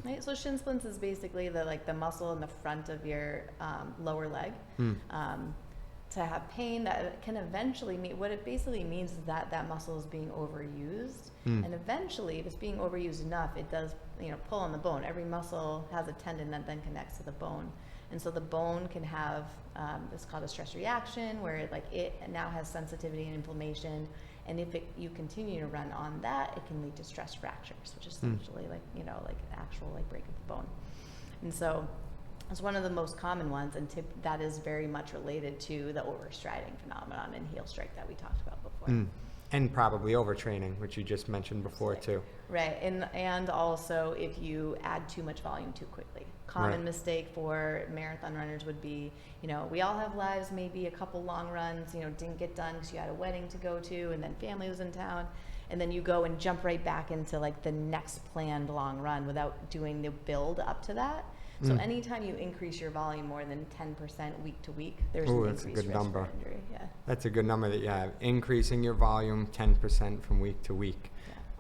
[SPEAKER 1] Right? So shin splints is basically the muscle in the front of your lower leg. To have pain that can eventually mean, what it basically means is that muscle is being overused, and eventually if it's being overused enough, it does pull on the bone. Every muscle has a tendon that then connects to the bone, and so the bone can have this called a stress reaction, where it now has sensitivity and inflammation. And if you continue to run on that, it can lead to stress fractures, which is essentially like an actual break of the bone. And so it's one of the most common ones, and that is very much related to the overstriding phenomenon and heel strike that we talked about before.
[SPEAKER 2] And probably overtraining, which you just mentioned before too.
[SPEAKER 1] Right, and also if you add too much volume too quickly. Common mistake for marathon runners would be, we all have lives, maybe a couple long runs, didn't get done because you had a wedding to go to, and then family was in town, and then you go and jump right back into the next planned long run without doing the build up to that. So anytime you increase your volume more than 10% week to week, there's an increased risk for injury. Yeah.
[SPEAKER 2] That's a good number that you have. Increasing your volume 10% from week to week.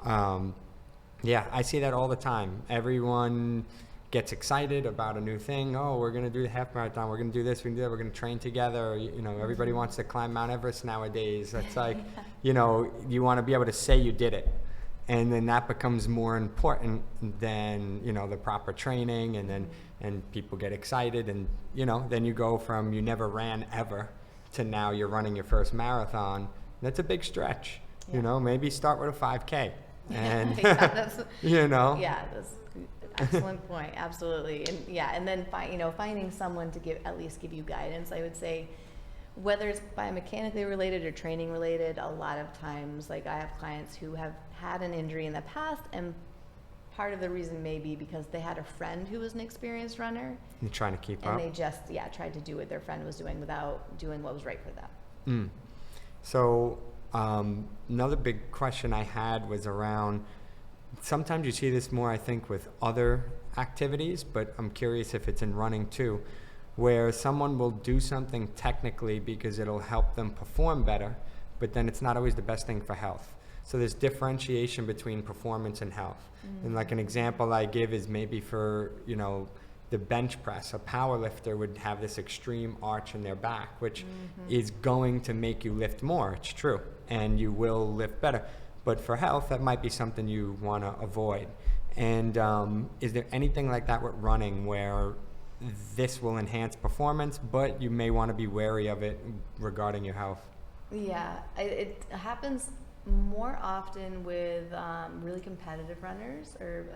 [SPEAKER 2] Yeah, I see that all the time. Everyone gets excited about a new thing. Oh, we're going to do the half marathon. We're going to do this. We're going to do that. We're going to train together. Everybody wants to climb Mount Everest nowadays. It's like, you want to be able to say you did it. And then that becomes more important than, the proper training, and people get excited, and, then you go from you never ran ever to now you're running your first marathon. That's a big stretch. Maybe start with a 5K. And,
[SPEAKER 1] Yeah, that's excellent point. Absolutely. And then finding someone to at least give you guidance. I would say, whether it's biomechanically related or training related, a lot of times, I have clients who have had an injury in the past, and part of the reason may be because they had a friend who was an experienced runner.
[SPEAKER 2] You're trying to keep up.
[SPEAKER 1] And they just, tried to do what their friend was doing without doing what was right for them.
[SPEAKER 2] So another big question I had was around, sometimes you see this more, I think, with other activities, but I'm curious if it's in running too, where someone will do something technically because it'll help them perform better, but then it's not always the best thing for health. So there's differentiation between performance and health. And an example I give is maybe for, the bench press. A power lifter would have this extreme arch in their back, which is going to make you lift more. It's true. And you will lift better. But for health, that might be something you want to avoid. And is there anything like that with running where this will enhance performance, but you may want to be wary of it regarding your health?
[SPEAKER 1] Yeah, it happens more often with really competitive runners, or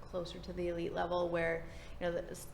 [SPEAKER 1] closer to the elite level, where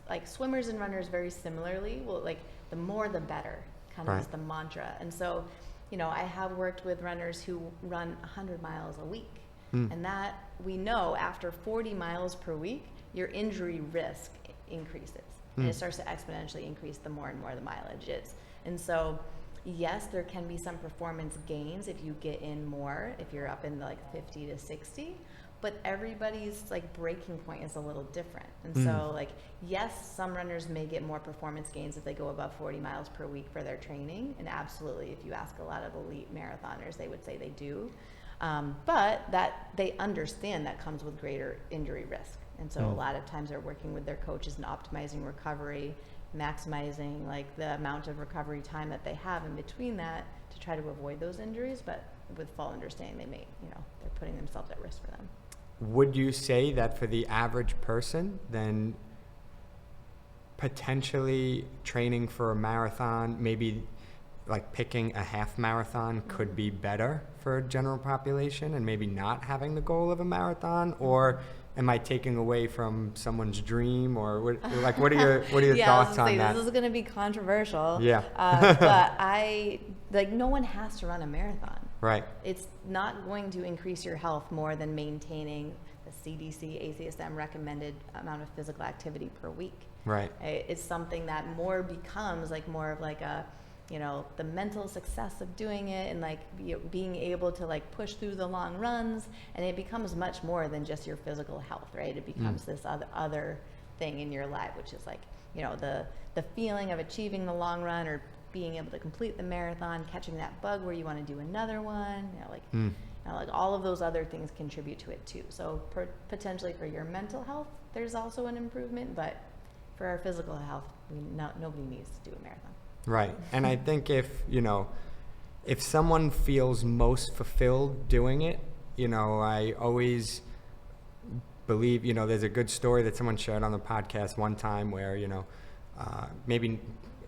[SPEAKER 1] like swimmers and runners very similarly will, like, the more the better kind of is the mantra. And so I have worked with runners who run 100 miles a week, and that we know after 40 miles per week your injury risk increases, and it starts to exponentially increase the more and more the mileage is. And so yes, there can be some performance gains if you get in more, if you're up in the, like, 50 to 60, but everybody's, like, breaking point is a little different. And so, like, yes, some runners may get more performance gains if they go above 40 miles per week for their training, and absolutely, if you ask a lot of elite marathoners, they would say they do. But that they understand that comes with greater injury risk. And so a lot of times they're working with their coaches and optimizing recovery, maximizing, like, the amount of recovery time that they have in between that to try to avoid those injuries, but with full understanding they may, they're putting themselves at risk for them.
[SPEAKER 2] Would you say that for the average person, then potentially training for a marathon, maybe like picking a half marathon, could be better for a general population and maybe not having the goal of a marathon? Or am I taking away from someone's dream? Or what are your thoughts on that?
[SPEAKER 1] This is going to be controversial.
[SPEAKER 2] Yeah.
[SPEAKER 1] But no one has to run a marathon.
[SPEAKER 2] Right.
[SPEAKER 1] It's not going to increase your health more than maintaining the CDC, ACSM recommended amount of physical activity per week.
[SPEAKER 2] Right.
[SPEAKER 1] It's something that more becomes like more of like a, the mental success of doing it, and, like, being able to, like, push through the long runs, and it becomes much more than just your physical health, right? It becomes this other thing in your life, which is, like, the feeling of achieving the long run, or being able to complete the marathon, catching that bug where you want to do another one, like all of those other things contribute to it too. So potentially for your mental health, there's also an improvement, but for our physical health, nobody needs to do a marathon.
[SPEAKER 2] Right. And I think if someone feels most fulfilled doing it, I always believe, there's a good story that someone shared on the podcast one time where, maybe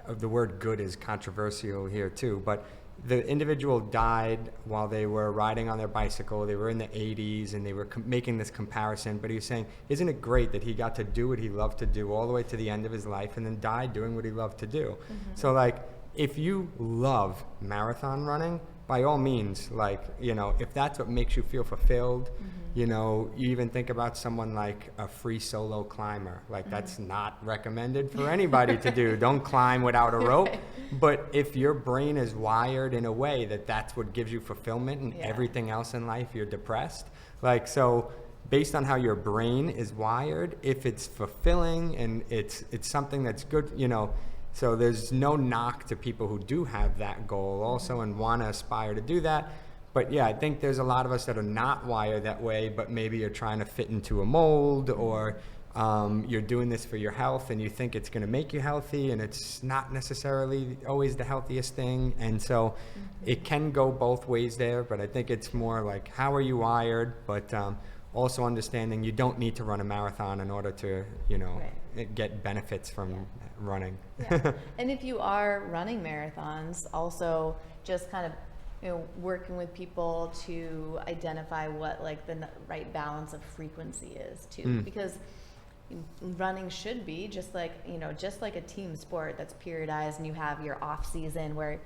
[SPEAKER 2] the word good is controversial here too, but the individual died while they were riding on their bicycle. They were in the 80s and they were making this comparison, but he was saying, isn't it great that he got to do what he loved to do all the way to the end of his life and then died doing what he loved to do? So, like, if you love marathon running, by all means, like, if that's what makes you feel fulfilled, you even think about someone like a free solo climber. Like, that's not recommended for anybody to do. Don't climb without a rope. Right. But if your brain is wired in a way that that's what gives you fulfillment, and everything else in life, you're depressed. Like, so based on how your brain is wired, if it's fulfilling and it's something that's good, so there's no knock to people who do have that goal also and want to aspire to do that. But yeah, I think there's a lot of us that are not wired that way, but maybe you're trying to fit into a mold, or you're doing this for your health and you think it's going to make you healthy, and it's not necessarily always the healthiest thing. And so it can go both ways there, but I think it's more like, how are you wired? But also understanding you don't need to run a marathon in order to, get benefits from running.
[SPEAKER 1] Yeah. And if you are running marathons, also just kind of working with people to identify what, like, the right balance of frequency is too, because running should be just like a team sport that's periodized, and you have your off season where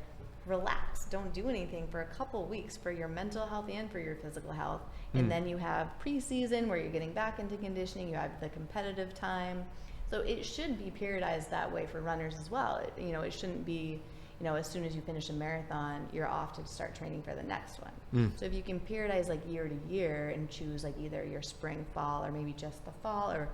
[SPEAKER 1] relax, don't do anything for a couple weeks for your mental health and for your physical health, and then you have preseason where you're getting back into conditioning, you have the competitive time. So it should be periodized that way for runners as well. It shouldn't be, as soon as you finish a marathon, you're off to start training for the next one. So if you can periodize, like, year to year, and choose, like, either your spring, fall, or maybe just the fall, or,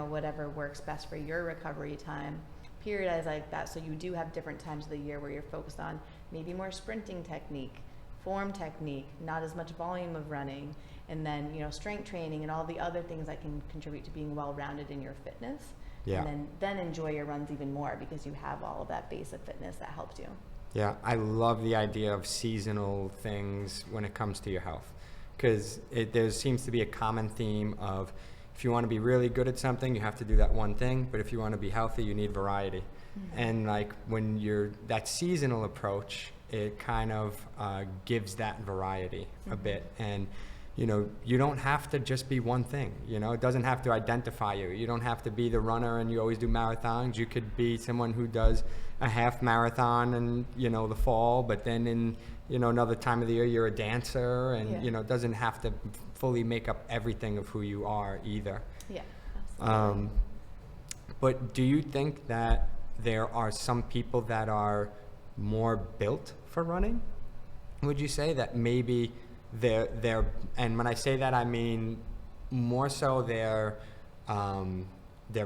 [SPEAKER 1] whatever works best for your recovery time, periodize like that, so you do have different times of the year where you're focused on maybe more sprinting technique, form technique, not as much volume of running, and then, strength training and all the other things that can contribute to being well-rounded in your fitness,
[SPEAKER 2] Yeah.
[SPEAKER 1] And then enjoy your runs even more because you have all of that base of fitness that helps you.
[SPEAKER 2] Yeah, I love the idea of seasonal things when it comes to your health, because there seems to be a common theme of if you want to be really good at something, you have to do that one thing, but if you want to be healthy, you need variety. And like when that seasonal approach, it kind of gives that variety a bit. And you don't have to just be one thing. It doesn't have to identify you. You don't have to be the runner and you always do marathons. You could be someone who does a half marathon in the fall, but then in another time of the year you're a dancer, and it doesn't have to fully make up everything of who you are either.
[SPEAKER 1] Yeah, absolutely.
[SPEAKER 2] But do you think that there are some people that are more built for running? Would you say that maybe they're and when I say that, I mean more so their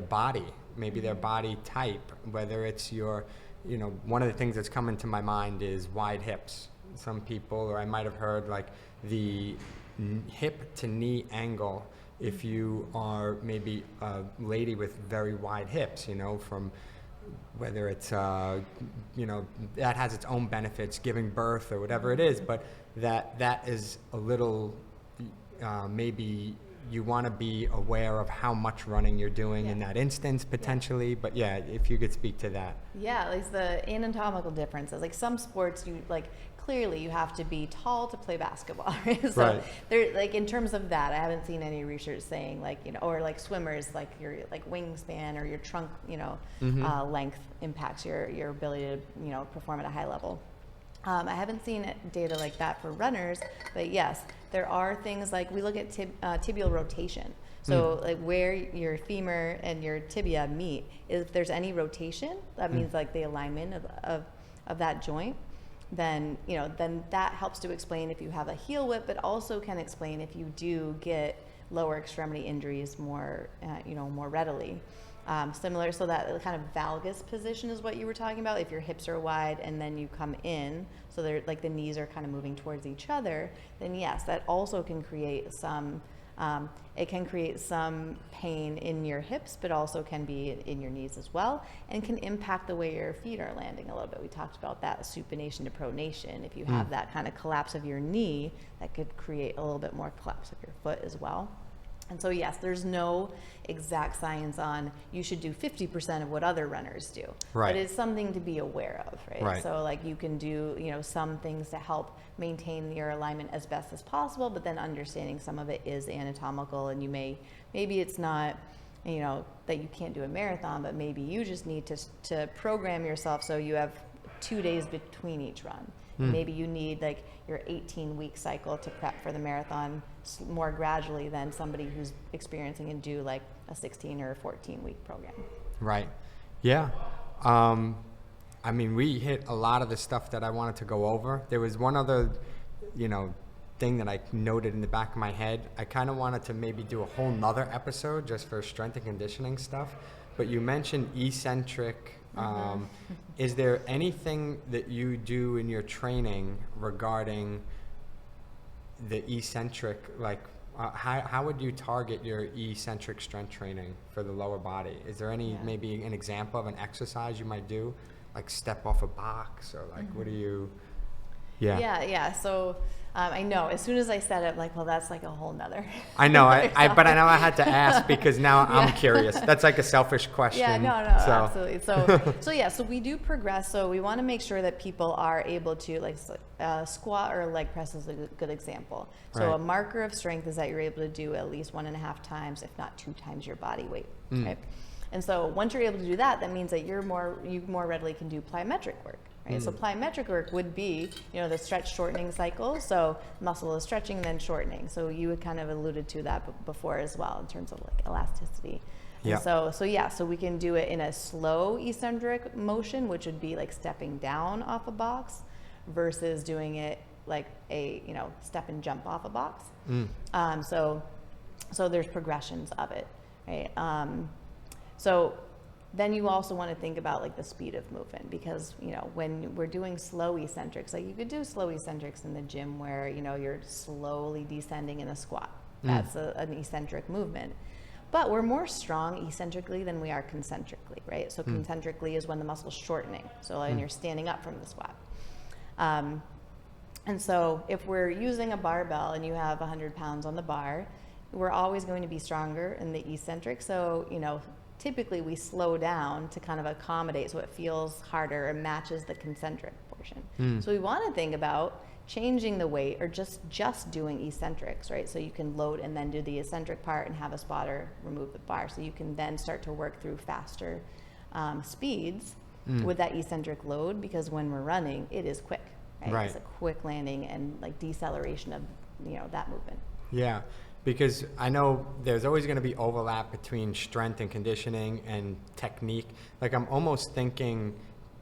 [SPEAKER 2] body, maybe their body type, whether it's one of the things that's coming to my mind is wide hips. Some people, or I might have heard like the hip to knee angle, if you are maybe a lady with very wide hips, from whether it's that has its own benefits, giving birth or whatever it is, but that is a little maybe you want to be aware of how much running you're doing in that instance potentially. But if you could speak to that. Like
[SPEAKER 1] the anatomical differences, like some sports clearly you have to be tall to play basketball, right? So
[SPEAKER 2] right.
[SPEAKER 1] There, in terms of that, I haven't seen any research saying or swimmers, your wingspan or your trunk, length impacts your ability to, perform at a high level. I haven't seen data like that for runners, but yes, there are things like we look at tibial rotation. So where your femur and your tibia meet, if there's any rotation, that means the alignment of that joint, then that helps to explain if you have a heel whip, but also can explain if you do get lower extremity injuries more readily. Similar, so that kind of valgus position is what you were talking about. If your hips are wide and then you come in, so they're the knees are kind of moving towards each other, then yes, that also can create some. It can create some pain in your hips, but also can be in your knees as well, and can impact the way your feet are landing a little bit. We talked about that supination to pronation. If you have that kind of collapse of your knee, that could create a little bit more collapse of your foot as well. And so yes, there's no exact science on you should do 50% of what other runners do.
[SPEAKER 2] Right.
[SPEAKER 1] But it's something to be aware of, right?
[SPEAKER 2] Right.
[SPEAKER 1] So you can do, some things to help maintain your alignment as best as possible, but then understanding some of it is anatomical, and maybe it's not, that you can't do a marathon, but maybe you just need to program yourself so you have 2 days between each run. Maybe you need your 18-week cycle to prep for the marathon more gradually than somebody who's experiencing and do a 16 or a 14-week program.
[SPEAKER 2] Right. Yeah. We hit a lot of the stuff that I wanted to go over. There was one other, thing that I noted in the back of my head. I kind of wanted to maybe do a whole nother episode just for strength and conditioning stuff. But you mentioned eccentric. Is there anything that you do in your training regarding the eccentric, how would you target your eccentric strength training for the lower body? Is there any, maybe an example of an exercise you might do, step off a box, or what do you?
[SPEAKER 1] Yeah. So I know as soon as I said it, well, that's a whole nother.
[SPEAKER 2] I know, but I know I had to ask because now I'm curious. That's a selfish question.
[SPEAKER 1] Yeah, no, absolutely. So we do progress. So we want to make sure that people are able to squat or leg press is a good example. So
[SPEAKER 2] Right.
[SPEAKER 1] a marker of strength is that you're able to do at least 1.5 times, if not 2 times your body weight. Right? And so once you're able to do that, that means that you more readily can do plyometric work. Right? So plyometric work would be, the stretch shortening cycle. So muscle is stretching, then shortening. So you had kind of alluded to that before as well in terms of elasticity.
[SPEAKER 2] Yeah.
[SPEAKER 1] And so we can do it in a slow eccentric motion, which would be stepping down off a box versus doing it a, step and jump off a box. So there's progressions of it, right? So then you also want to think about the speed of movement, because when we're doing slow eccentrics, you could do slow eccentrics in the gym where you're slowly descending in a squat. That's an eccentric movement. But we're more strong eccentrically than we are concentrically, right? So concentrically is when the muscle's shortening. So when you're standing up from the squat. And so if we're using a barbell and you have 100 pounds on the bar, we're always going to be stronger in the eccentric. So, typically we slow down to kind of accommodate so it feels harder and matches the concentric portion. So we want to think about changing the weight or just doing eccentrics, right? So you can load and then do the eccentric part and have a spotter remove the bar. So you can then start to work through faster speeds with that eccentric load, because when we're running, it is quick, right? It's a quick landing and like deceleration of, that movement.
[SPEAKER 2] Yeah. Because I know there's always going to be overlap between strength and conditioning and technique. Like I'm almost thinking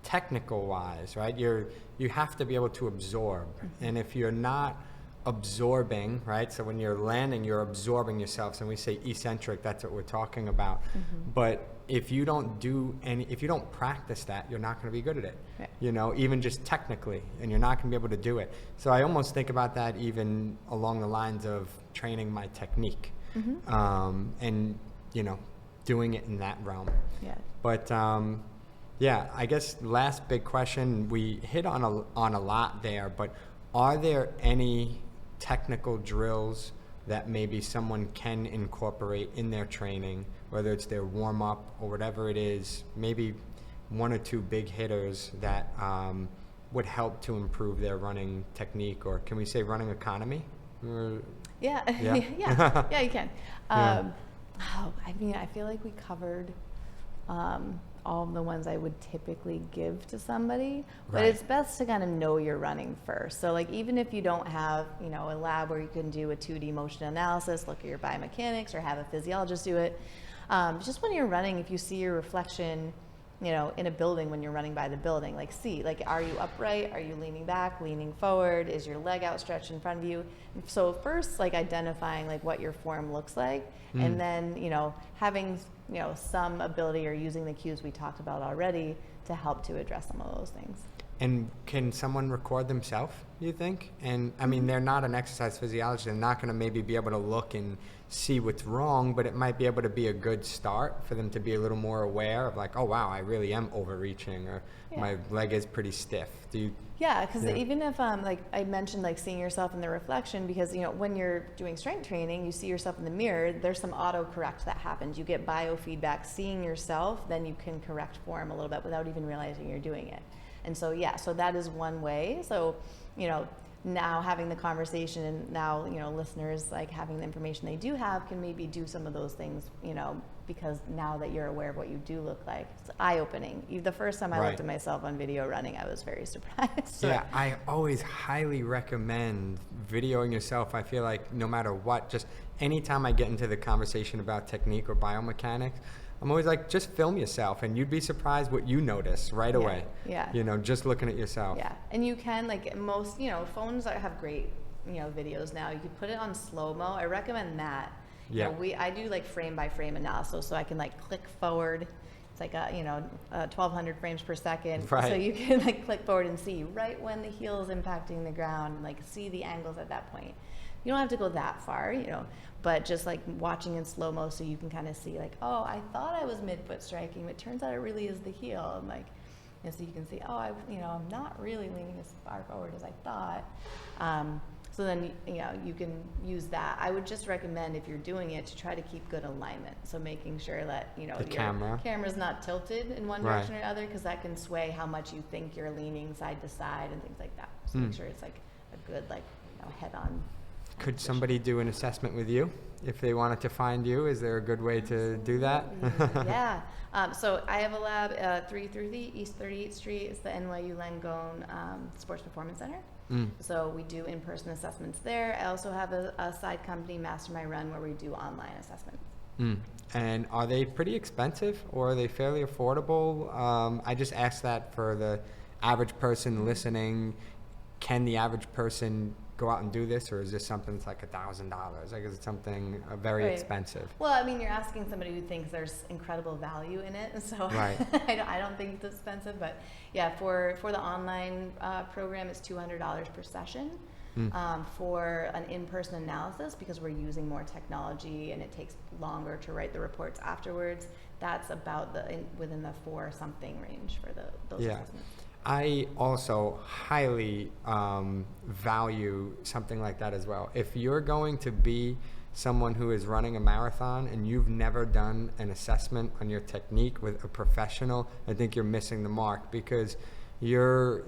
[SPEAKER 2] technical wise, right? You have to be able to absorb. And if you're not absorbing, right? So when you're landing, you're absorbing yourself. So when we say eccentric, that's what we're talking about. But if you don't practice that, you're not going to be good at it. Right. Even just technically, and you're not going to be able to do it. So I almost think about that even along the lines of training my technique, and doing it in that realm.
[SPEAKER 1] Yeah.
[SPEAKER 2] But I guess last big question, we hit on a lot there, but are there any technical drills that maybe someone can incorporate in their training, whether it's their warm-up or whatever it is, maybe one or two big hitters that would help to improve their running technique, or can we say running economy?
[SPEAKER 1] Yeah, yeah, you can. I feel like we covered all of the ones I would typically give to somebody, but it's best to kind of know you're running first. So like, even if you don't have, a lab where you can do a 2D motion analysis, look at your biomechanics or have a physiologist do it. Just when you're running, if you see your reflection, in a building when you're running by the building, are you upright? Are you leaning back, leaning forward? Is your leg outstretched in front of you? So first, identifying what your form looks like, and then, having, some ability or using the cues we talked about already to help to address some of those things.
[SPEAKER 2] And can someone record themselves, you think? And I mean, they're not an exercise physiologist. They're not going to maybe be able to look and see what's wrong, but it might be able to be a good start for them to be a little more aware of oh, wow, I really am overreaching, or my leg is pretty stiff.
[SPEAKER 1] Because even if, I mentioned, seeing yourself in the reflection, because, when you're doing strength training, you see yourself in the mirror, there's some auto-correct that happens. You get biofeedback seeing yourself, then you can correct form a little bit without even realizing you're doing it. And so, so that is one way. So, now having the conversation, and now, listeners, having the information they do have, can maybe do some of those things, because now that you're aware of what you do look like, it's eye-opening. The first time I looked at myself on video running, I was very surprised.
[SPEAKER 2] Yeah, I always highly recommend videoing yourself. I feel like no matter what, just anytime I get into the conversation about technique or biomechanics, I'm always just film yourself, and you'd be surprised what you notice right away.
[SPEAKER 1] Yeah.
[SPEAKER 2] Just looking at yourself.
[SPEAKER 1] Yeah, and you can, most, phones that have great, videos now, you could put it on slow-mo. I recommend that.
[SPEAKER 2] Yeah.
[SPEAKER 1] I do frame by frame analysis, so I can click forward. It's 1,200 frames per second.
[SPEAKER 2] Right.
[SPEAKER 1] So you can click forward and see right when the heel is impacting the ground, see the angles at that point. You don't have to go that far, but just watching in slow-mo, so you can kind of see oh, I thought I was midfoot striking, but it turns out it really is the heel. And so you can see, I'm not really leaning as far forward as I thought. So then, you can use that. I would just recommend, if you're doing it, to try to keep good alignment. So making sure that, your camera's not tilted in one direction or other, because that can sway how much you think you're leaning side to side and things like that. So make sure it's a good, head-on.
[SPEAKER 2] Could somebody do an assessment with you if they wanted to find you? Is there a good way to do that?
[SPEAKER 1] Yeah. So I have a lab 333 East 38th Street. It's the NYU Langone Sports Performance Center. So we do in-person assessments there. I also have a side company, MasterMyRun, where we do online assessments.
[SPEAKER 2] And are they pretty expensive, or are they fairly affordable? I just asked that for the average person listening. Can the average person go out and do this, or is this something that's $1,000? Is it something very expensive?
[SPEAKER 1] Well, I mean, you're asking somebody who thinks there's incredible value in it, so I don't think it's expensive. But yeah, for the online program, it's $200 per session. For an in-person analysis, because we're using more technology and it takes longer to write the reports afterwards, that's about within the 4 something range for those assessments.
[SPEAKER 2] I also highly value something like that as well. If you're going to be someone who is running a marathon and you've never done an assessment on your technique with a professional, I think you're missing the mark, because you're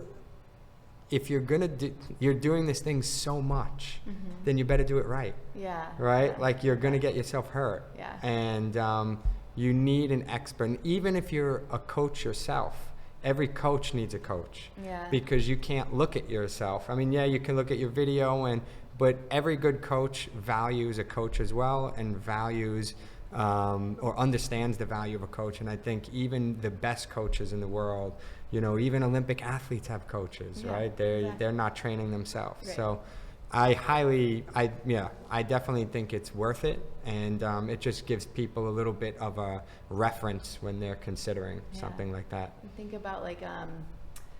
[SPEAKER 2] doing this thing so much, then you better do it right.
[SPEAKER 1] Yeah.
[SPEAKER 2] Right?
[SPEAKER 1] Yeah.
[SPEAKER 2] Like, you're going to get yourself hurt.
[SPEAKER 1] Yeah.
[SPEAKER 2] And you need an expert. And even if you're a coach yourself, every coach needs a coach.
[SPEAKER 1] Yeah.
[SPEAKER 2] Because you can't look at yourself. I mean, yeah, you can look at your video, but every good coach values a coach as well, and values or understands the value of a coach. And I think even the best coaches in the world, even Olympic athletes have coaches, right? They're not training themselves. Right. So I definitely think it's worth it. And it just gives people a little bit of a reference when they're considering something like that.
[SPEAKER 1] Think about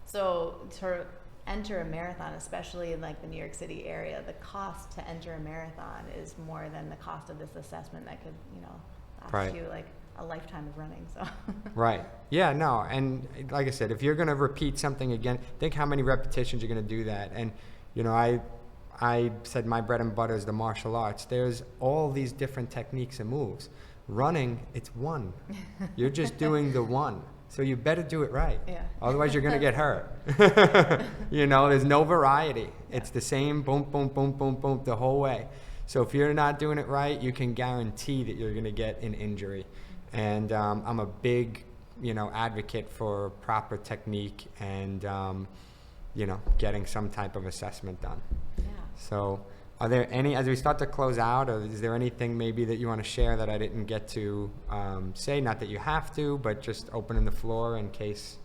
[SPEAKER 1] so to enter a marathon, especially in like the New York City area, the cost to enter a marathon is more than the cost of this assessment that could, last you like a lifetime of running. So
[SPEAKER 2] Right. Yeah, no. And like I said, if you're going to repeat something again, think how many repetitions you're going to do that. And, I said my bread and butter is the martial arts. There's all these different techniques and moves. Running, it's one. You're just doing the one. So you better do it right. Yeah. Otherwise, you're going to get hurt. There's no variety. Yeah. It's the same boom, boom, boom, boom, boom the whole way. So if you're not doing it right, you can guarantee that you're going to get an injury. And I'm a big, advocate for proper technique and, getting some type of assessment done. Yeah. So are there any, as we start to close out, or is there anything maybe that you want to share that I didn't get to say? Not that you have to, but just opening the floor in case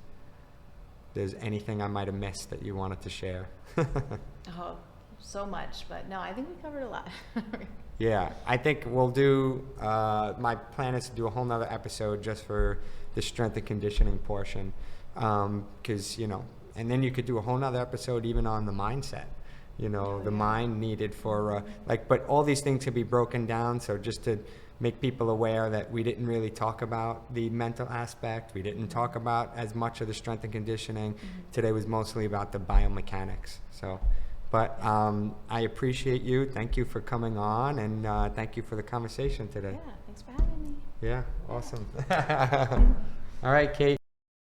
[SPEAKER 2] there's anything I might have missed that you wanted to share.
[SPEAKER 1] Oh, so much, but no, I think we covered a lot.
[SPEAKER 2] Yeah, I think we'll do, my plan is to do a whole nother episode just for the strength and conditioning portion. Because, and then you could do a whole nother episode even on the mindset, the mind needed for, but all these things can be broken down. So just to make people aware that we didn't really talk about the mental aspect. We didn't talk about as much of the strength and conditioning. Mm-hmm. Today was mostly about the biomechanics. So, but I appreciate you. Thank you for coming on, and thank you for the conversation today.
[SPEAKER 1] Yeah, thanks for having me.
[SPEAKER 2] Yeah, awesome. All right, Kate.